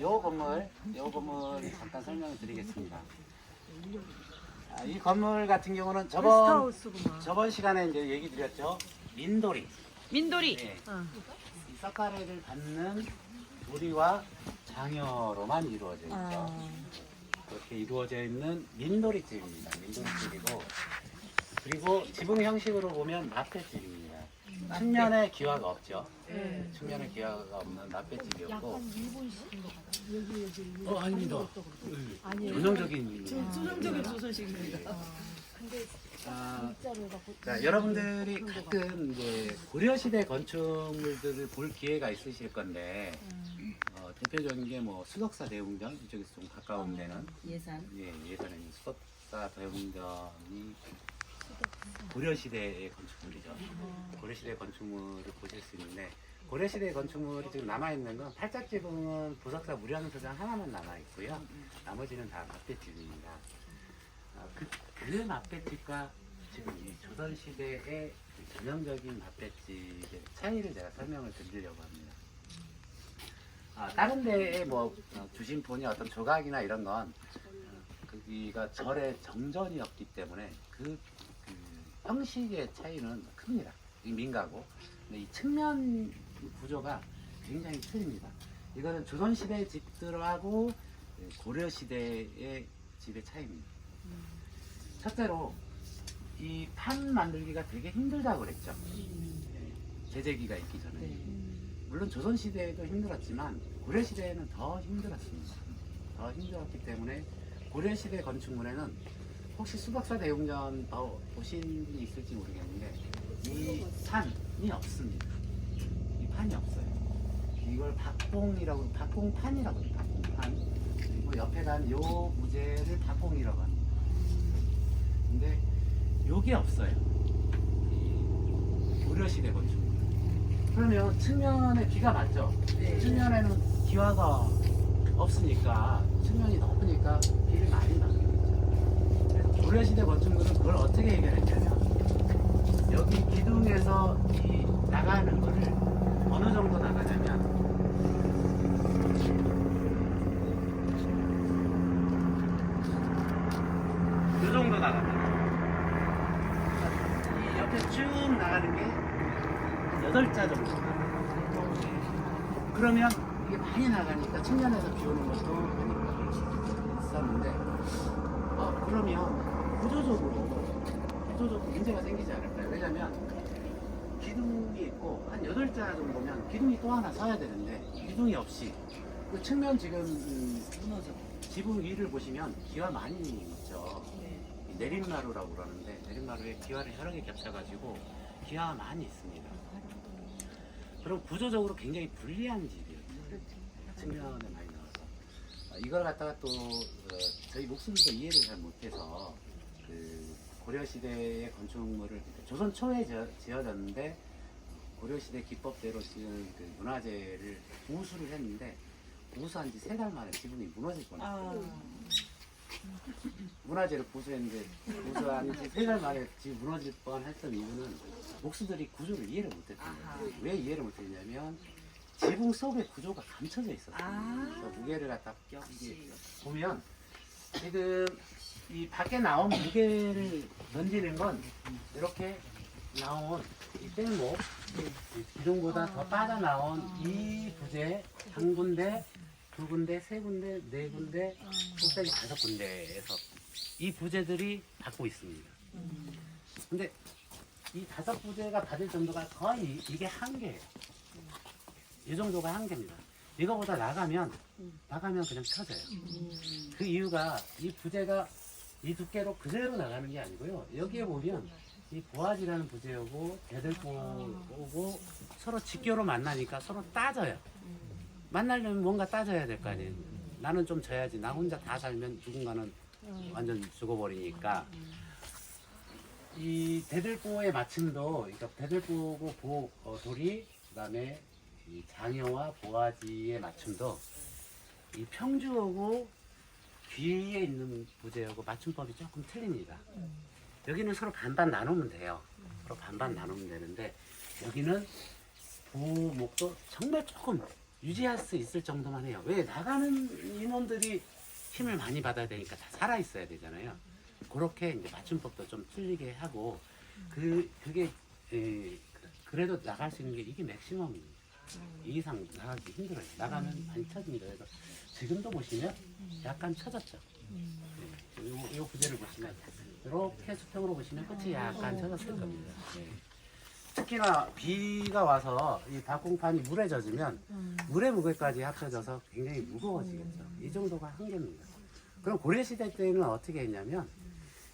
요 건물 잠깐 설명을 드리겠습니다. 이 건물 같은 경우는 저번 시간에 이제 얘기 드렸죠. 민돌이. 네. 이 석가래를 받는 도리와 장여로만 이루어져 있죠. 그렇게 이루어져 있는 민돌이집입니다. 민돌이집이고, 그리고 지붕 형식으로 보면 납배집입니다. 측면에 기와가 없죠. 측면에 기와가 없는 납배집이었고. 아닙니다. 전형적인 조선식입니다. 자, 여러분들이 가끔 이제 고려시대 건축물들을 볼 기회가 있으실 건데, 대표적인 게 뭐 수덕사 대웅전, 이쪽에서 좀 가까운 데는 예산에 있는 수덕사 대웅전이 고려시대의 건축물이죠. 고려시대 건축물을 보실 수 있는데, 고려시대 건축물이 지금 남아있는 건 팔짝지붕은 부석사 무량소장 하나만 남아있고요. 나머지는 다 납배집입니다. 그 납배집과 지금 이 조선시대의 전형적인 납배집의 차이를 제가 설명을 드리려고 합니다. 다른 데에 뭐 주심폰이 어떤 조각이나 이런 건 거기가 절의 정전이었기 때문에 그 형식의 차이는 큽니다. 이 민가고. 근데 이 측면 구조가 굉장히 틀립니다. 이거는 조선시대 집들하고 고려시대의 집의 차이입니다. 첫째로 이 판 만들기가 되게 힘들다고 그랬죠. 제재기가 있기 전에. 물론 조선시대에도 힘들었지만 고려시대에는 더 힘들었습니다. 더 힘들었기 때문에 고려시대 건축물에는 혹시 수덕사 대웅전 보신 분이 있을지 모르겠는데 이 판이 없습니다. 이 판이 없어요. 이걸 박봉판이라고 해요. 박봉판. 그리고 옆에 단 요 부재를 박봉이라고 합니다. 근데 요게 없어요. 이 고려시대 건축물. 그러면 측면에 기가 맞죠? 측면에는 기와가 없으니까 측면이 높으니까 비를 많이 맞겠죠. 그래서 고려시대 건축물은 그걸 어떻게 해결했냐면 여기 기둥에서 이 나가는 거를 어느 정도 나가냐면 이 정도 나갑니다. 이 옆에 쭉 나가는 게 8자 정도 나가요. 그러면 이게 많이 나가니까 측면에서 비 오는 것도 많이 있었는데 그러면 구조적으로 문제가 생기지 않을까요? 왜냐면 기둥이 있고 한 8자 정도면 기둥이 또 하나 서야 되는데 기둥이 없이 그 측면 지금 지붕 위를 보시면 기와 많이 있죠. 내림마루라고 그러는데 내림마루에 기와를 여러 개 겹쳐가지고 기와가 많이 있습니다. 그럼 구조적으로 굉장히 불리한 집이었죠. 측면에 많이 나와서 이걸 갖다가 또 저희 목수들도 이해를 잘 못해서 그 고려시대의 건축물을 조선 초에 지어졌는데 고려시대 기법대로 지은 그 문화재를 보수를 했는데 보수한 지 3달 만에 지붕이 무너질 뻔했어요. 문화재를 보수했는데 보수한 지 3달 만에 지금 무너질 뻔했던 이유는 목수들이 구조를 이해를 못했던 거예요. 왜 이해를 못했냐면 지붕 속에 구조가 감춰져 있었어요. 그래서 무게를 갖다 보면 지금 이 밖에 나온 무게를 던지는 건 이렇게 나온 이 뗏목 기둥보다 더 빠져나온 이 부재 한 군데, 두 군데, 세 군데, 네 군데, 꼭대기 5군데에서 이 부재들이 받고 있습니다. 근데 이 5부재가 받을 정도가 거의 이게 한계예요. 이 정도가 한계입니다. 이거보다 나가면 그냥 쳐져요. 그 이유가 이 부재가 이 두께로 그대로 나가는 게 아니고요. 여기에 보면 이 보아지라는 부재하고 대들보고 서로 직교로 만나니까 서로 따져요. 만나려면 뭔가 따져야 될 거 아니에요. 나는 좀 져야지. 나 혼자 다 살면 누군가는 완전 죽어버리니까. 이 대들보의 맞춤도, 그러니까 대들보고 돌이, 그 다음에 이 장여와 보아지의 맞춤도 이 평주하고 뒤에 있는 부재하고 맞춤법이 조금 틀립니다. 여기는 서로 반반 나누면 돼요. 서로 반반 나누면 되는데 여기는 보목도 정말 조금 유지할 수 있을 정도만 해요. 왜 나가는 인원들이 힘을 많이 받아야 되니까 다 살아 있어야 되잖아요. 그렇게 이제 맞춤법도 좀 틀리게 하고 그게 그래도 나갈 수 있는 게 이게 맥시멈입니다. 이 이상 나가기 힘들어요. 나가면 많이 쳐집니다. 그래서 지금도 보시면 약간 쳐졌죠. 이 부재를 보시면 이렇게 수평으로 보시면 끝이 약간 쳐졌을 겁니다. 네. 특히나 비가 와서 이 박공판이 물에 젖으면 물의 무게까지 합쳐져서 굉장히 무거워지겠죠. 이 정도가 한계입니다. 그럼 고려시대 때는 어떻게 했냐면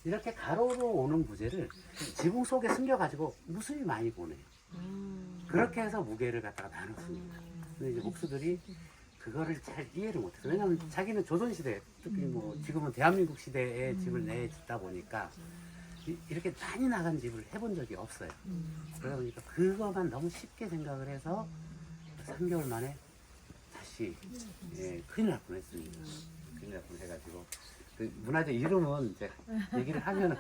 이렇게 가로로 오는 부재를 지붕 속에 숨겨가지고 무수히 많이 보내요. 그렇게 해서 무게를 갖다가 나눴습니다. 근데 이제 목수들이 그거를 잘 이해를 못해요. 왜냐하면 자기는 조선시대, 특히 뭐 지금은 대한민국 시대에 집을 내짓다 보니까 이렇게 많이 나간 집을 해본 적이 없어요. 그러다 보니까 그것만 너무 쉽게 생각을 해서 3개월 만에 다시 큰일 날 뻔했습니다. 큰일 날 뻔해가지고 그 문화재 이름은 이제 얘기를 하면은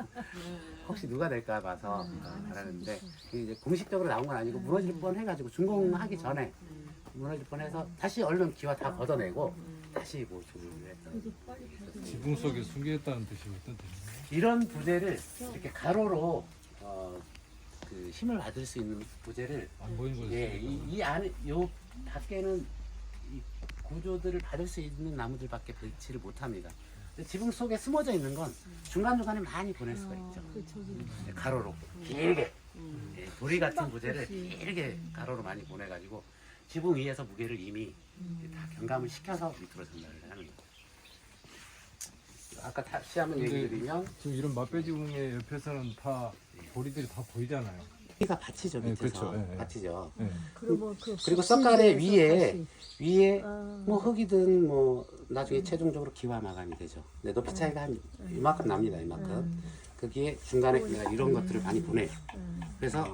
혹시 누가 될까 봐서 알았는데 이제 공식적으로 나온 건 아니고 무너질 뻔해가지고 준공하기 전에 무너질 뻔해서 다시 얼른 기와 다 걷어내고 다시 보수를 했던. 지붕 속에 숨겨있다는 뜻이 어떤 뜻인가요? 이런 부재를 이렇게 가로로 그 힘을 받을 수 있는 부재를 안 보이는 거죠? 이 안에 요 밖에는 이 구조들을 받을 수 있는 나무들밖에 배치를 못합니다. 지붕 속에 숨어져 있는 건 중간중간에 많이 보낼 수가 있죠. 가로로 길게 도리 같은 부재를 길게 가로로 많이 보내가지고 지붕 위에서 무게를 이미 다 경감을 시켜서 밑으로 전달을 하는 거예요. 아까 다시 한번 얘기 드리면 지금 이런 맛배지붕의 옆에서는 다 돌이들이 다 보이잖아요. 여기가 밭이죠. 밑에서 그렇죠. 예, 예. 밭이죠. 네. 그리고 석가래 위에 뭐 흙이든 뭐 나중에 최종적으로 기와 마감이 되죠. 근데 높이 차이가 한 이만큼 납니다. 이만큼. 거기에 중간에 이런 것들을 많이 보내요. 그래서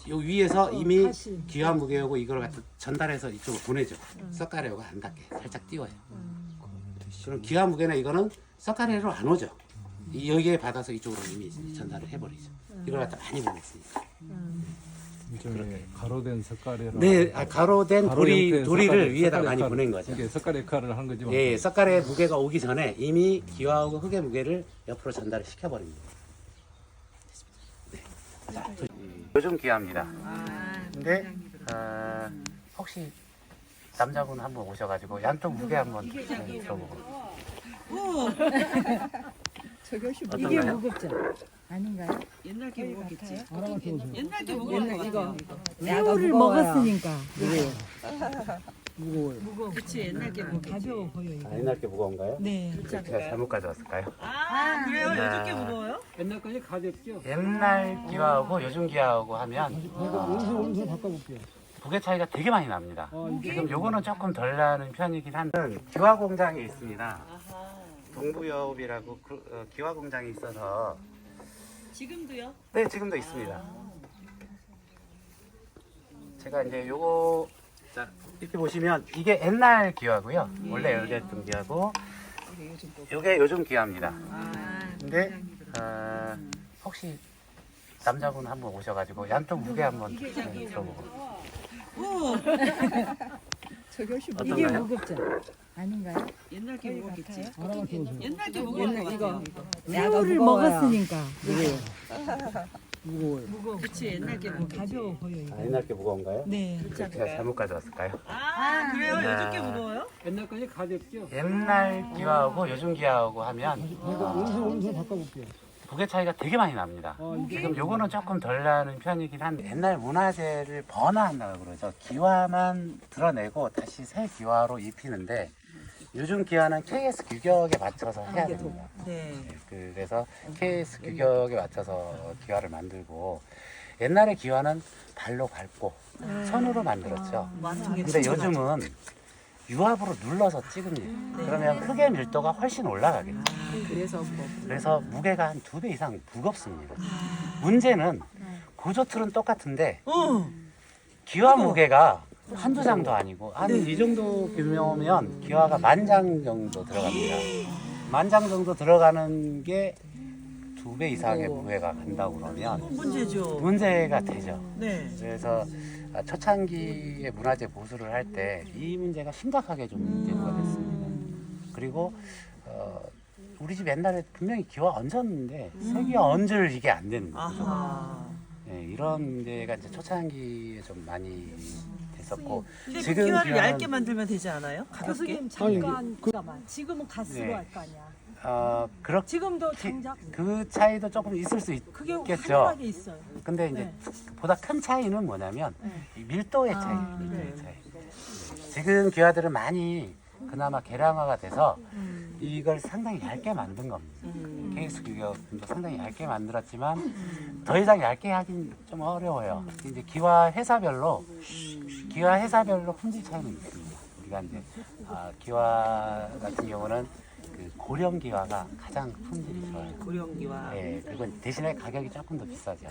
요 위에서 이미 기와 무게하고 이걸 갖다 전달해서 이쪽으로 보내죠. 석가래하고 안 닿게 살짝 띄워요. 그럼 기와 무게나 이거는 석가래로 안 오죠. 여기에 받아서 이쪽으로 이미 전달을 해버리죠. 이걸 갖다 많이 보냈으니까. 일종의 가로된 석가래로. 네, 가로된 도리를 석가래, 위에다 석가래 많이 역할을, 보낸 거죠. 이게 석가래 역할을 한 거지만. 예, 석가래 무게가 오기 전에 이미 기와하고 흙의 무게를 옆으로 전달을 시켜버립니다. 네. 자, 요즘 기와입니다. 근데 혹시 남자분 한번 오셔가지고 양쪽 무게 한번 들어보고. 이게 어떤가요? 무겁죠? 아닌가요? 옛날 게 무겁겠지. 옛날 게 옛날 무거운 거 같아. 새우를 먹었으니까 그치 옛날 게 무겁겠지. 가벼워 보여 이거. 옛날 게 무거운가요? 네. 제가 잘못 가져왔을까요? 아 그래요? 네. 요즘 게 무거워요? 옛날 거지 가볍죠. 옛날 기와하고 요즘 기와하고 하면 원소 바꿔볼게요. 무게 차이가 되게 많이 납니다. 지금 요거는 조금 덜 나는 편이긴 한데 기와 공장이 있습니다. 동부여업이라고 기와 공장이 있어서 지금도요? 네 지금도 있습니다. 제가 이제 요거 자, 이렇게 보시면 이게 옛날 기와고요. 원래 열렸던 기와고 요게 요즘 기와입니다. 근데 혹시 남자분 한번 오셔가지고 양쪽 무게 한번 들어보고. 이게 어떤가요? 무겁죠? 아닌가요? 옛날 게 무겁겠지. 옛날 게 옛날 무거운 거 같아. 새우를 먹었으니까 그치 옛날 게 무겁겠지. 가벼워 보여 이거. 옛날 게 무거운가요? 네. 제가 잘못 가져왔을까요? 아 그래요? 요즘 게 무거워요? 옛날 거지 가볍죠. 옛날 기와하고 요즘 기와하고 하면 원소 바꿔볼게요. 무게 차이가 되게 많이 납니다. 지금 요거는 조금 덜 나는 편이긴 한데 옛날 문화재를 번화한다고 그러죠. 기와만 드러내고 다시 새 기와로 입히는데 요즘 기와는 KS 규격에 맞춰서 해야 됩니다. 네. 그래서 KS 규격에 맞춰서 기와를 만들고 옛날의 기와는 발로 밟고 손으로 만들었죠. 근데 요즘은 유압으로 눌러서 찍습니다. 그러면 흙의 밀도가 훨씬 올라가겠죠. 그래서 무게가 한 2배 이상 무겁습니다. 문제는 구조틀은 똑같은데 기와 무게가 한두 장도 아니고 한 이 정도 규모면 기와가 10,000장 정도 들어갑니다. 10,000장 정도 들어가는 게 2배 이상의 무게가 간다고 그러면 문제죠. 문제가 되죠. 네. 그래서 초창기에 문화재 보수를 할 때 이 문제가 심각하게 좀 문제가 됐습니다. 그리고 우리 집 옛날에 분명히 기와 얹었는데 새기와 얹을 이게 안 되는 거죠. 아하. 네, 이런 문제가 이제 초창기에 좀 많이 됐었고 근데 지금 그 기와를 기와는- 얇게 만들면 되지 않아요? 가볍게? 교수님 잠깐 잠깐만 지금은 가스로 네. 할 거 아니야. 그렇게 지금도 장작 그 차이도 조금 있을 수 그게 있겠죠. 화려하게 있어요. 근데 이제 보다 큰 차이는 뭐냐면 이 밀도의 차이, 밀도의 차이. 지금 기와들은 많이 그나마 개량화가 돼서 이걸 상당히 얇게 만든 겁니다. 케이스 기와도 상당히 얇게 만들었지만 더 이상 얇게 하긴 좀 어려워요. 이제 기와 회사별로 품질 차이는 있습니다. 우리가 이제 기와 같은 경우는 그 고령 기와가 가장 품질이 좋아요. 고령기와. 예, 그리고 대신에 가격이 조금 더 비싸죠.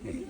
네.